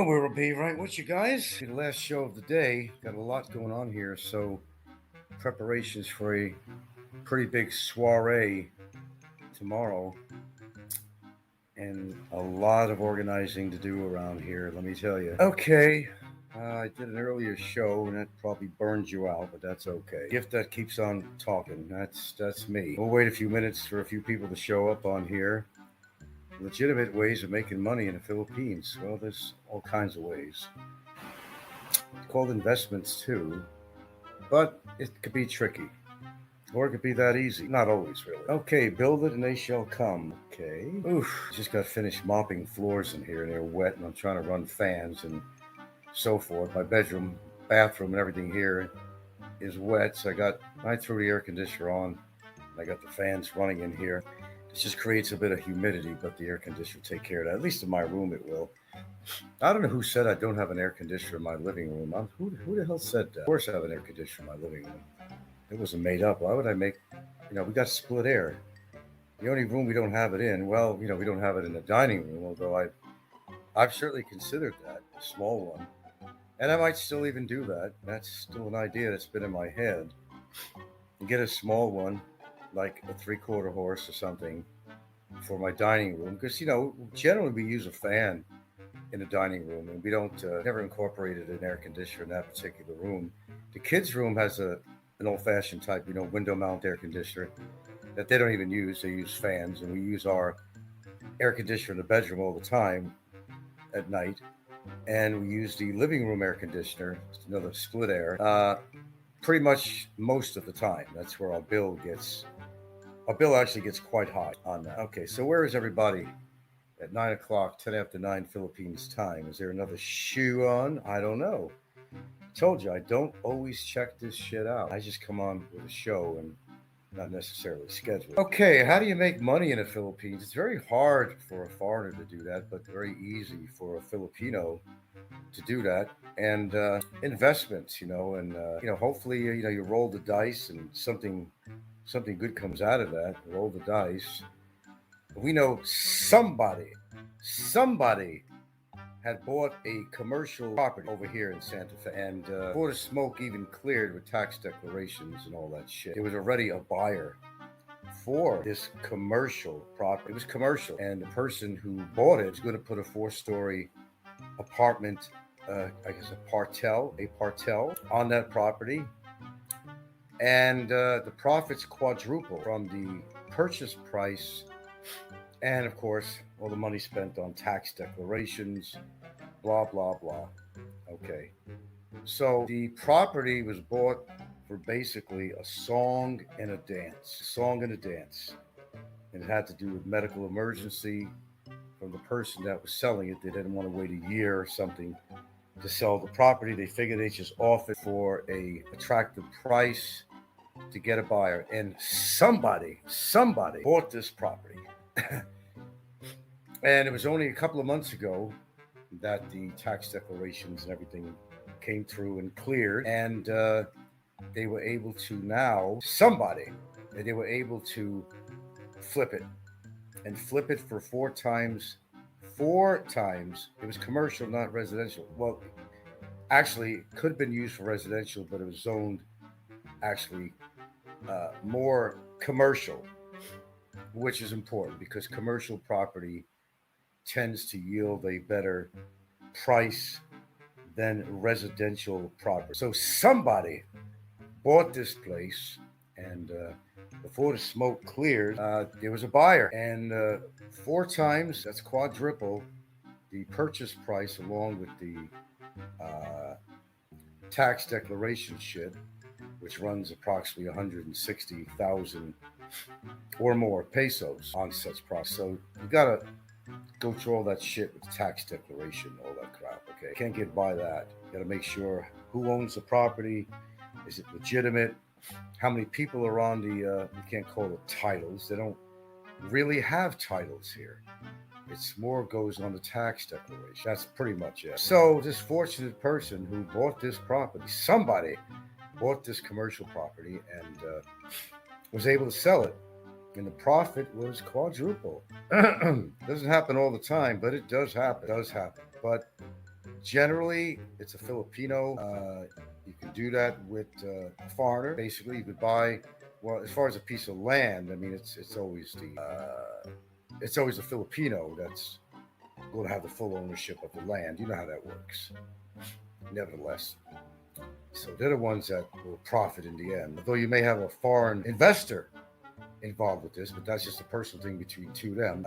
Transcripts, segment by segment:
know where we'll be right with you guys. The last show of the day. Got a lot going on here, so preparations for a pretty big soiree tomorrow, and a lot of organizing to do around here, let me tell you. Okay, I did an earlier show, and that probably burned you out, but that's okay. Gift that keeps on talking. That's me. We'll wait a few minutes for a few people to show up on here. Legitimate ways of making money in the Philippines. Well, there's all kinds of ways. It's called investments too, but it could be tricky. Or it could be that easy. Not always, really. Okay, build it and they shall come. Okay. Oof. Just got finished mopping floors in here and they're wet, and I'm trying to run fans and so forth. My bedroom, bathroom, and everything here is wet, so I threw the air conditioner on. I got the fans running in here. It just creates a bit of humidity, but the air conditioner will take care of that. At least in my room it will. I don't know who said I don't have an air conditioner in my living room. Who the hell said that? Of course I have an air conditioner in my living room. It wasn't made up. Why would I make, we got split air. The only room we don't have it in, well, we don't have it in the dining room, although I've certainly considered that, a small one. And I might still even do that. That's still an idea that's been in my head. Get a small one, like a 3/4 horse or something, for my dining room. Because, generally we use a fan in the dining room, and we don't never incorporated an air conditioner in that particular room. The kids' room has an old-fashioned type, window mount air conditioner that they don't even use. They use fans, and we use our air conditioner in the bedroom all the time at night. And we use the living room air conditioner, another split air, pretty much most of the time. That's where our bill actually gets quite high on that. Okay, so where is everybody at 9 o'clock, 10 after 9 Philippines time? Is there another shoe on? I don't know. Told you, I don't always check this shit out. I just come on with a show and not necessarily scheduled. Okay, how do you make money in the Philippines? It's very hard for a foreigner to do that, but very easy for a Filipino to do that. And investments, hopefully, you roll the dice and something good comes out of that. Roll the dice. We know somebody had bought a commercial property over here in Santa Fe, and before the smoke even cleared with tax declarations and all that shit, there was already a buyer for this commercial property. It was commercial, and the person who bought it was going to put a 4-story apartment, I guess a partel on that property, and the profits quadruple from the purchase price. And of course, all the money spent on tax declarations, blah, blah, blah. Okay. So the property was bought for basically a song and a dance. And it had to do with medical emergency from the person that was selling it. They didn't want to wait a year or something to sell the property. They figured they just offer it for a attractive price to get a buyer. And somebody bought this property. And it was only a couple of months ago that the tax declarations and everything came through and cleared, and they were able to flip it for 4 times. It was commercial, not residential. Well, actually, it could have been used for residential, but it was zoned actually more commercial, which is important because commercial property tends to yield a better price than residential property. So somebody bought this place, and before the smoke cleared, there was a buyer, and 4 times, that's quadruple the purchase price, along with the tax declaration shit, which runs approximately 160,000 or more pesos on such property. So you gotta go through all that shit with the tax declaration, all that crap. Okay, can't get by that. You gotta make sure who owns the property. Is it legitimate? How many people are on the? You can't call it titles. They don't really have titles here. It's more goes on the tax declaration. That's pretty much it. So this fortunate person who bought this property, somebody bought this commercial property and was able to sell it. And the profit was quadruple. Doesn't happen all the time, but it does happen. But Generally, it's a Filipino. You can do that with a foreigner. Basically, you could buy. Well, as far as a piece of land, I mean, it's always a Filipino that's going to have the full ownership of the land. You know how that works. Nevertheless, so they're the ones that will profit in the end. Although you may have a foreign investor involved with this, but that's just a personal thing between two of them.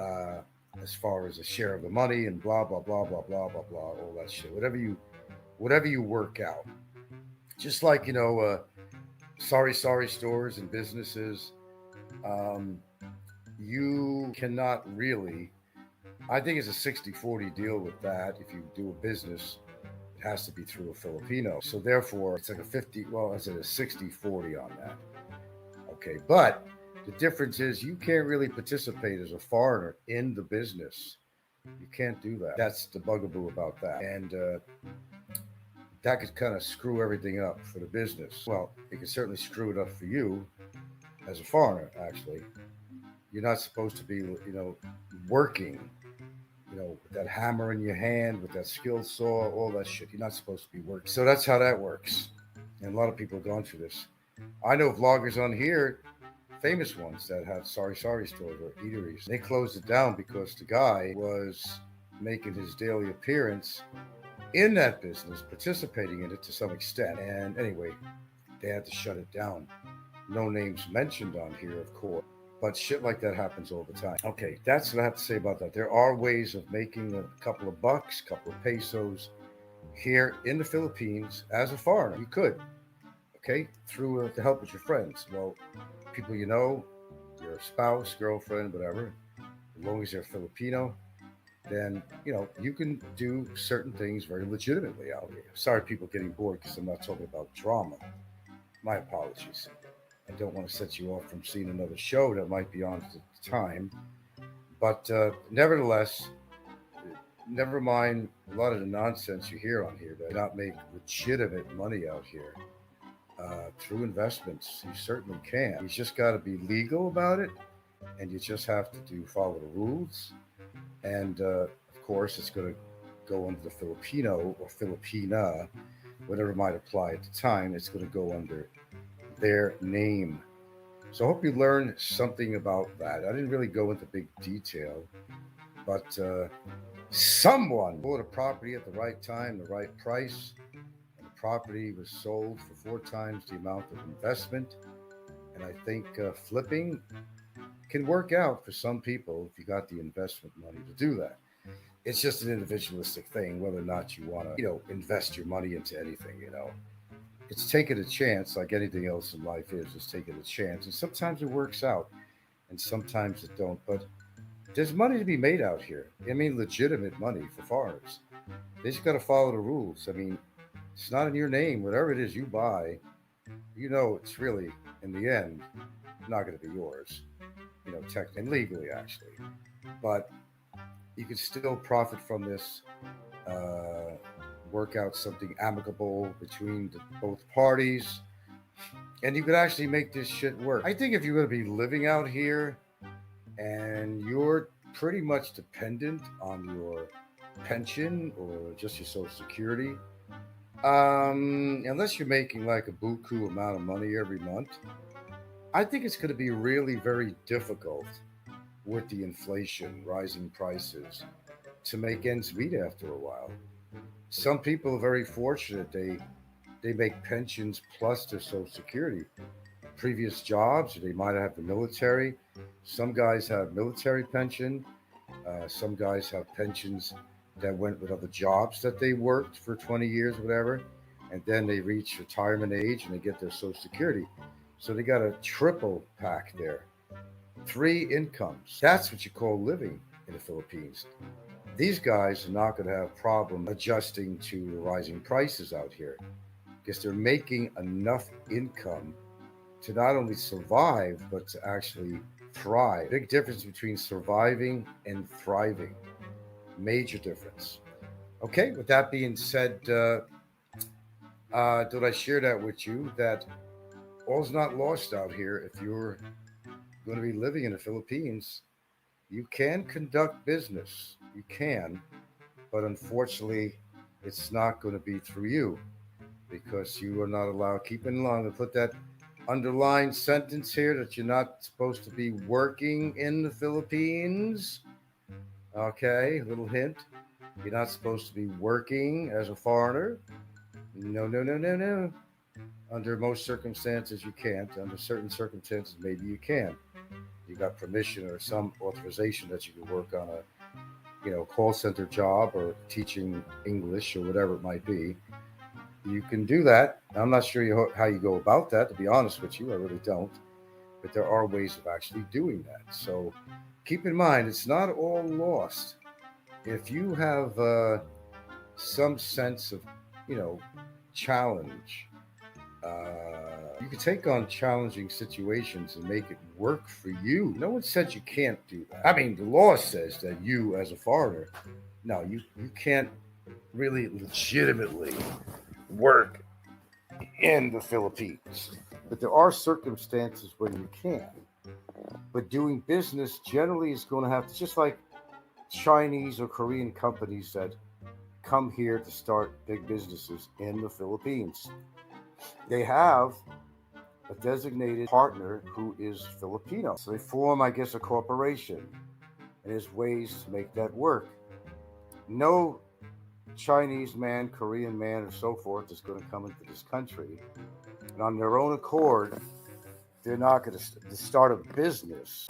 As far as a share of the money and blah blah blah blah blah blah blah, all that shit. Whatever you work out. Just like sorry stores and businesses, um, you cannot really. I think it's a 60-40 deal with that. If you do a business, it has to be through a Filipino. So therefore, it's like a 50. Well, it's a 60-40 on that. Okay, but the difference is you can't really participate as a foreigner in the business. You can't do that. That's the bugaboo about that. And that could kind of screw everything up for the business. Well, it could certainly screw it up for you as a foreigner, actually. You're not supposed to be, working, with that hammer in your hand, with that skill saw, all that shit. You're not supposed to be working. So that's how that works. And a lot of people have gone through this. I know vloggers on here, famous ones that have sorry stores or eateries. They closed it down because the guy was making his daily appearance in that business, participating in it to some extent. And anyway, they had to shut it down. No names mentioned on here, of course. But shit like that happens all the time. Okay, that's what I have to say about that. There are ways of making a couple of bucks, couple of pesos here in the Philippines as a foreigner. You could, okay, through the help with your friends. Well, people you know, your spouse, girlfriend, whatever, as long as they're Filipino, then you can do certain things very legitimately out here. Sorry, people getting bored because I'm not talking about drama. My apologies. I don't want to set you off from seeing another show that might be on at the time. But nevertheless, never mind a lot of the nonsense you hear on here that not make legitimate money out here through investments. You certainly can. You just got to be legal about it, and you just have to follow the rules. And of course, it's going to go under the Filipino or Filipina, whatever might apply at the time. It's going to go under their name. So I hope you learned something about that. I didn't really go into big detail, but someone bought a property at the right time, the right price, and the property was sold for 4 times the amount of investment. And I think flipping can work out for some people if you got the investment money to do that. It's just an individualistic thing, whether or not you want to, invest your money into anything. It's taking a chance, like anything else in life is. It's taking a chance, and sometimes it works out, and sometimes it don't. But there's money to be made out here. I mean, legitimate money for foreigners. They just got to follow the rules. I mean, it's not in your name. Whatever it is you buy, it's really in the end not going to be yours. Technically and legally, actually. But you can still profit from this. Uh, Work out something amicable between both parties, and you could actually make this shit work. I think if you're going to be living out here and you're pretty much dependent on your pension or just your social security, unless you're making like a buku amount of money every month, I think it's going to be really very difficult with the inflation, rising prices, to make ends meet after a while. Some people are very fortunate. They make pensions plus their social security. Previous jobs, or they might have the military. Some guys have military pension. Some guys have pensions that went with other jobs that they worked for 20 years, whatever, and then they reach retirement age and they get their social security. So they got a triple pack there. 3 incomes. That's what you call living in the Philippines. These guys are not going to have problem adjusting to the rising prices out here because they're making enough income to not only survive but to actually thrive. Big difference between surviving and thriving. Major difference. Okay, with that being said, did I share that with you that all's not lost out here if you're going to be living in the Philippines? You can conduct business. You can, but unfortunately, it's not going to be through you because you are not allowed. Keep in mind to put that underlined sentence here that you're not supposed to be working in the Philippines. Okay, little hint. You're not supposed to be working as a foreigner. No, no, no, no, no. Under most circumstances, you can't. Under certain circumstances, maybe you can. You got permission or some authorization that you can work on a call center job or teaching English or whatever it might be. You can do that. I'm not sure how you go about that. To be honest with you, I really don't. But there are ways of actually doing that. So keep in mind, it's not all lost. If you have some sense of, you know, challenge, you can take on challenging situations and make it work for you. No one said you can't do that. I mean, the law says that you, as a foreigner, no, you can't really legitimately work in the Philippines. But there are circumstances where you can. But doing business generally is going to have to, just like Chinese or Korean companies that come here to start big businesses in the Philippines. They have a designated partner who is Filipino. So they form, I guess, a corporation. And there's ways to make that work. No Chinese man, Korean man, or so forth is going to come into this country. And on their own accord, they're not going to start a business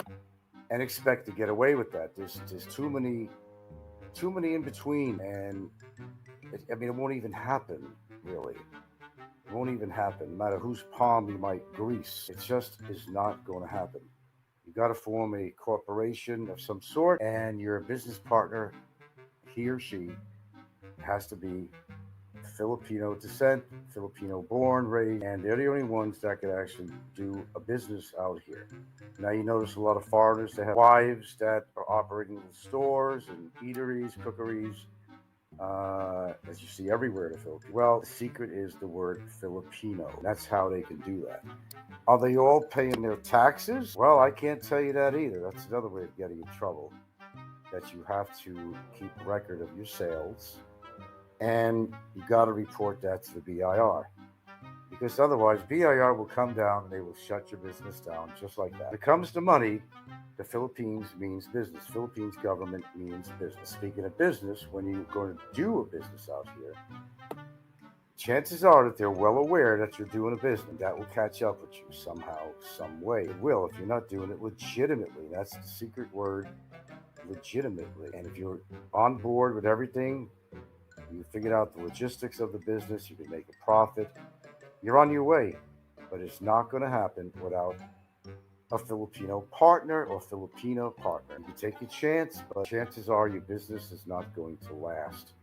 and expect to get away with that. There's too many in between, and it won't even happen, really. It won't even happen, no matter whose palm you might grease. It just is not going to happen. You got to form a corporation of some sort, and your business partner, he or she, has to be Filipino descent, Filipino born, raised, and they're the only ones that can actually do a business out here. Now you notice a lot of foreigners that have wives that are operating little stores and eateries, cookeries, as you see everywhere in the Philippines. Well, the secret is the word Filipino. That's how they can do that. Are they all paying their taxes? Well, I can't tell you that either. That's another way of getting in trouble. That you have to keep record of your sales, and you got to report that to the BIR. Because otherwise, BIR will come down and they will shut your business down just like that. When it comes to money, the Philippines means business. Philippines government means business. Speaking of business, when you're going to do a business out here, chances are that they're well aware that you're doing a business. That will catch up with you somehow, some way. It will if you're not doing it legitimately. That's the secret word, legitimately. And if you're on board with everything, you figured out the logistics of the business, you can make a profit, you're on your way. But it's not going to happen without a Filipino partner or Filipino partner. You can take a chance, but chances are your business is not going to last.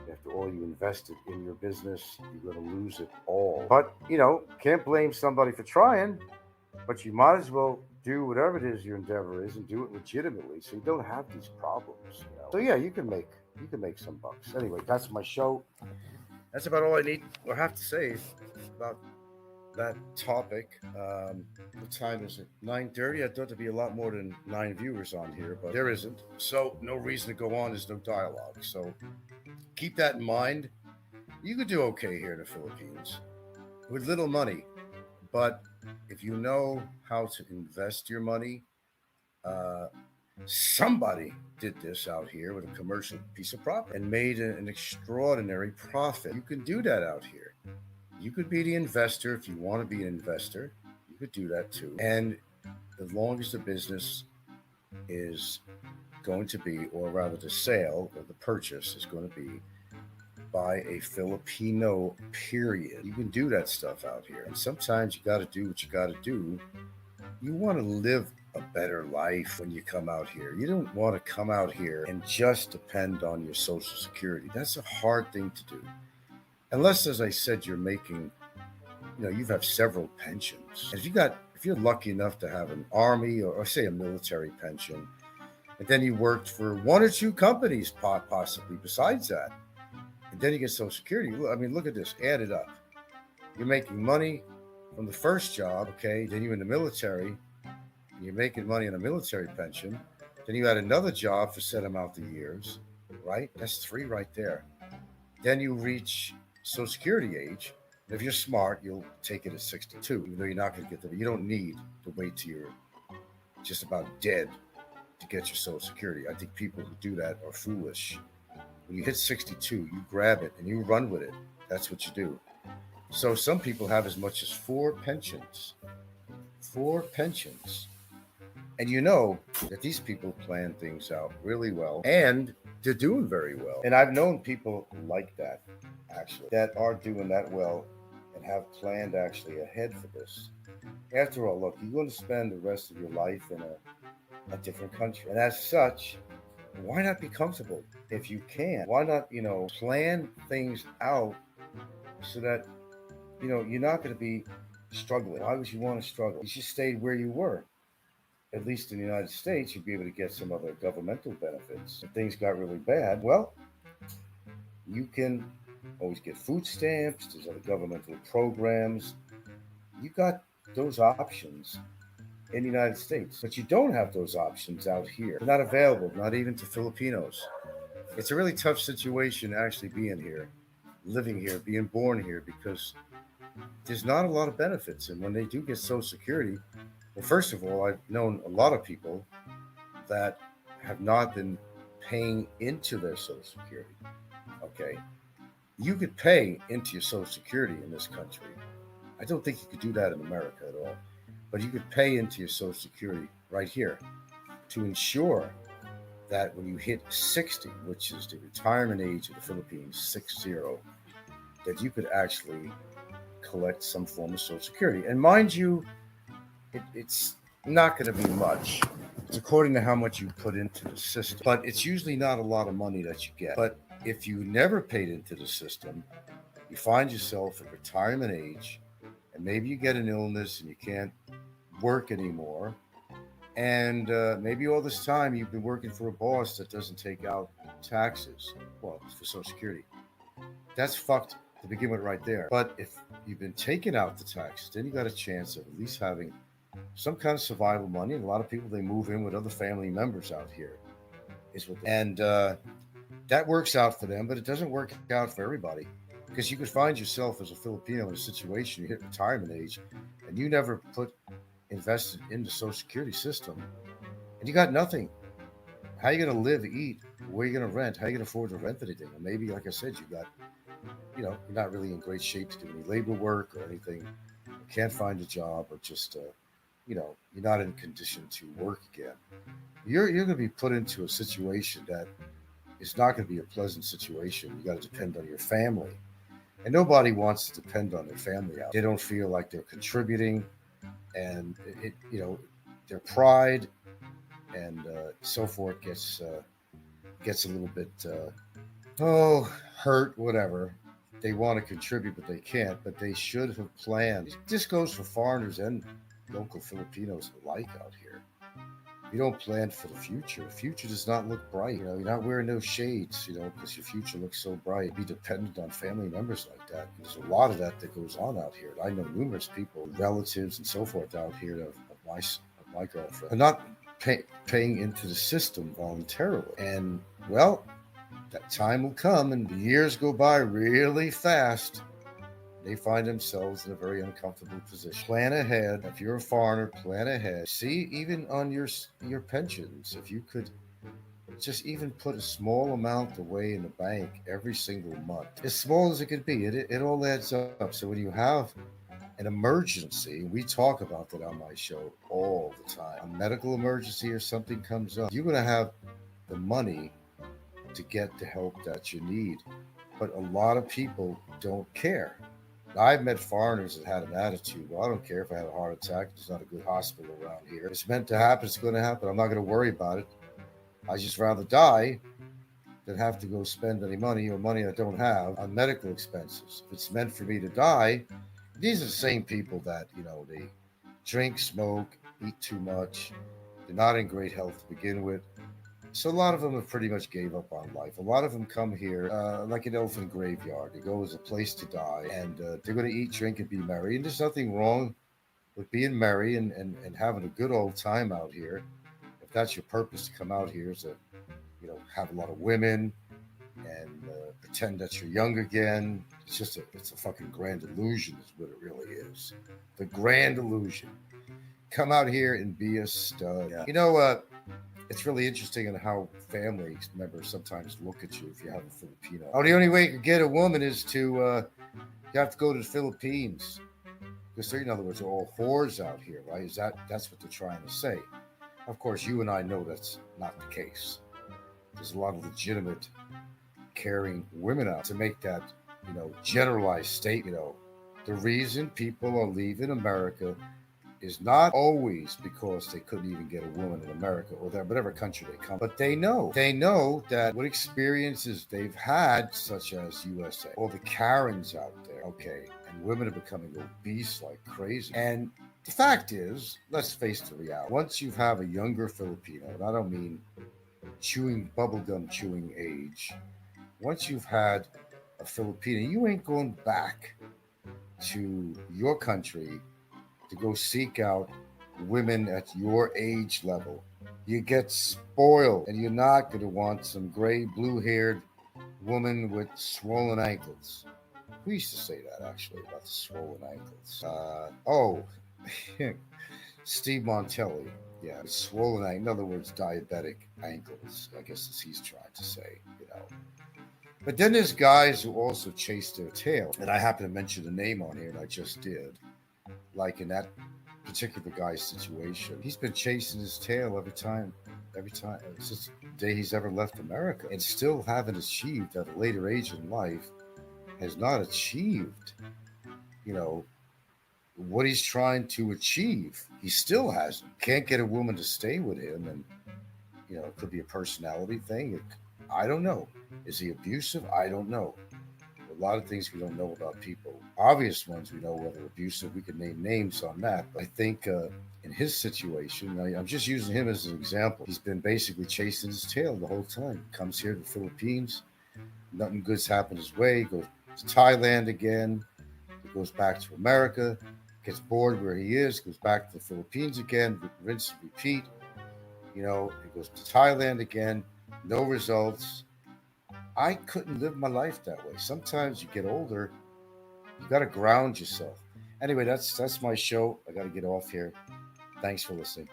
After all you invested in your business, you're going to lose it all. But, can't blame somebody for trying, but you might as well do whatever it is your endeavor is and do it legitimately so you don't have these problems. So yeah, you can make some bucks. Anyway, that's my show. That's about all I need or have to say about that topic. What time is it? 9:30. I thought there'd be a lot more than 9 viewers on here, but there isn't. So no reason to go on. There's no dialogue. So keep that in mind. You could do okay here in the Philippines with little money, but if you know how to invest your money, uh, somebody did this out here with a commercial piece of property and made an extraordinary profit. You can do that out here. You could be the investor if you want to be an investor. You could do that too. And as long as the business is going to be, or rather the sale or the purchase is going to be by a Filipino, period. You can do that stuff out here. And sometimes you got to do what you got to do. You want to live a better life when you come out here. You don't want to come out here and just depend on your Social Security. That's a hard thing to do. Unless, as I said, you're making, you have several pensions. And if you're lucky enough to have an army or say a military pension, and then you worked for one or two companies possibly besides that, and then you get Social Security. I mean, look at this. Add it up. You're making money from the first job, okay? Then you're in the military. And you're making money on a military pension. Then you had another job for set amount of years, right? That's three right there. Then you reach Social Security age. And if you're smart, you'll take it at 62, even though you're not going to get there. You don't need to wait till you're just about dead to get your Social Security. I think people who do that are foolish. When you hit 62, you grab it and you run with it. That's what you do. So some people have as much as four pensions. Four pensions. And you know that these people plan things out really well and they're doing very well. And I've known people like that, actually, that are doing that well and have planned actually ahead for this. After all, look, you're going to spend the rest of your life in a different country. And as such, why not be comfortable if you can? Why not, plan things out so that, you're not going to be struggling? Why would you want to struggle? You should stay where you were. At least in the United States, you'd be able to get some other governmental benefits. If things got really bad, well, you can always get food stamps, there's other governmental programs. You got those options in the United States, but you don't have those options out here. They're not available, not even to Filipinos. It's a really tough situation actually being here, living here, being born here, because there's not a lot of benefits. And when they do get Social Security, well, first of all, I've known a lot of people that have not been paying into their Social Security. Okay. You could pay into your Social Security in this country. I don't think you could do that in America at all. But you could pay into your Social Security right here to ensure that when you hit 60, which is the retirement age of the Philippines, 60, that you could actually collect some form of Social Security. And mind you, it's not going to be much. It's according to how much you put into the system. But it's usually not a lot of money that you get. But if you never paid into the system, you find yourself at retirement age, and maybe you get an illness and you can't work anymore. And maybe all this time you've been working for a boss that doesn't take out taxes. Well, it's for Social Security. That's fucked to begin with right there. But if you've been taking out the taxes, then you got a chance of at least having some kind of survival money. And a lot of people, they move in with other family members out here. And that works out for them, but it doesn't work out for everybody. Because you could find yourself as a Filipino in a situation, you hit retirement age, and you never invested in the Social Security system, and you got nothing. How are you going to live, eat? Where are you going to rent? How are you going to afford to rent anything? And maybe, like I said, you're not really in great shape to do any labor work or anything. You can't find a job, or just, you're not in condition to work again. You're going to be put into a situation that is not going to be a pleasant situation. You got to depend on your family. And nobody wants to depend on their family out. They don't feel like they're contributing, and their pride and so forth gets a little bit hurt, whatever. They want to contribute, but they can't. But they should have planned. This goes for foreigners and local Filipinos alike out here. You don't plan for the future. The future does not look bright. You're not wearing those shades, because your future looks so bright. Be dependent on family members like that. There's a lot of that goes on out here. I know numerous people, relatives, and so forth out here of my girlfriend, are not paying into the system voluntarily. And well, that time will come, and the years go by really fast. They find themselves in a very uncomfortable position. Plan ahead. If you're a foreigner, plan ahead. See, even on your pensions, if you could just even put a small amount away in the bank every single month, as small as it could be, it all adds up. So when you have an emergency, we talk about that on my show all the time, a medical emergency or something comes up, you're going to have the money to get the help that you need. But a lot of people don't care. I've met foreigners that had an attitude. Well, I don't care if I have a heart attack. There's not a good hospital around here. If it's meant to happen, it's going to happen. I'm not going to worry about it. I just rather die than have to go spend any money or money I don't have on medical expenses. If it's meant for me to die, these are the same people that, they drink, smoke, eat too much. They're not in great health to begin with. So a lot of them have pretty much gave up on life. A lot of them come here like an elephant graveyard. They go as a place to die, and they're going to eat, drink, and be merry. And there's nothing wrong with being merry and having a good old time out here. If that's your purpose to come out here, is to have a lot of women and pretend that you're young again. It's a fucking grand illusion, is what it really is. The grand illusion. Come out here and be a stud. Yeah. It's really interesting in how family members sometimes look at you if you have a Filipino. Oh, the only way you can get a woman is to you have to go to the Philippines because they're, in other words, they're all whores out here, right? That's what they're trying to say? Of course, you and I know that's not the case. There's a lot of legitimate, caring women out to make that, generalized state. The reason people are leaving America is not always because they couldn't even get a woman in America or that whatever country they come. But they know that what experiences they've had, such as USA, all the Karens out there, okay, and women are becoming obese like crazy. And the fact is, let's face the reality. Once you have a younger Filipino, and I don't mean bubblegum chewing age, once you've had a Filipino, you ain't going back to your country to go seek out women at your age level. You get spoiled, and you're not going to want some gray, blue-haired woman with swollen ankles. We used to say that actually about the swollen ankles. Steve Montelli. Yeah, swollen ankles. In other words, diabetic ankles. I guess as he's trying to say. But then there's guys who also chase their tail, and I happen to mention the name on here, and I just did. Like in that particular guy's situation, he's been chasing his tail every time since the day he's ever left America, and still haven't achieved at a later age in life, has not achieved, what he's trying to achieve. He still hasn't. Can't get a woman to stay with him, and it could be a personality thing. I don't know. Is he abusive? I don't know. A lot of things we don't know about people. Obvious ones we know, whether abusive, we can name names on that. But I think in his situation, I'm just using him as an example. He's been basically chasing his tail the whole time. Comes here to the Philippines, nothing good's happened his way. Goes to Thailand again. He goes back to America, gets bored where he is, goes back to the Philippines again, rinse and repeat. He goes to Thailand again, no results. I couldn't live my life that way. Sometimes you get older, you got to ground yourself. Anyway, that's my show. I got to get off here. Thanks for listening.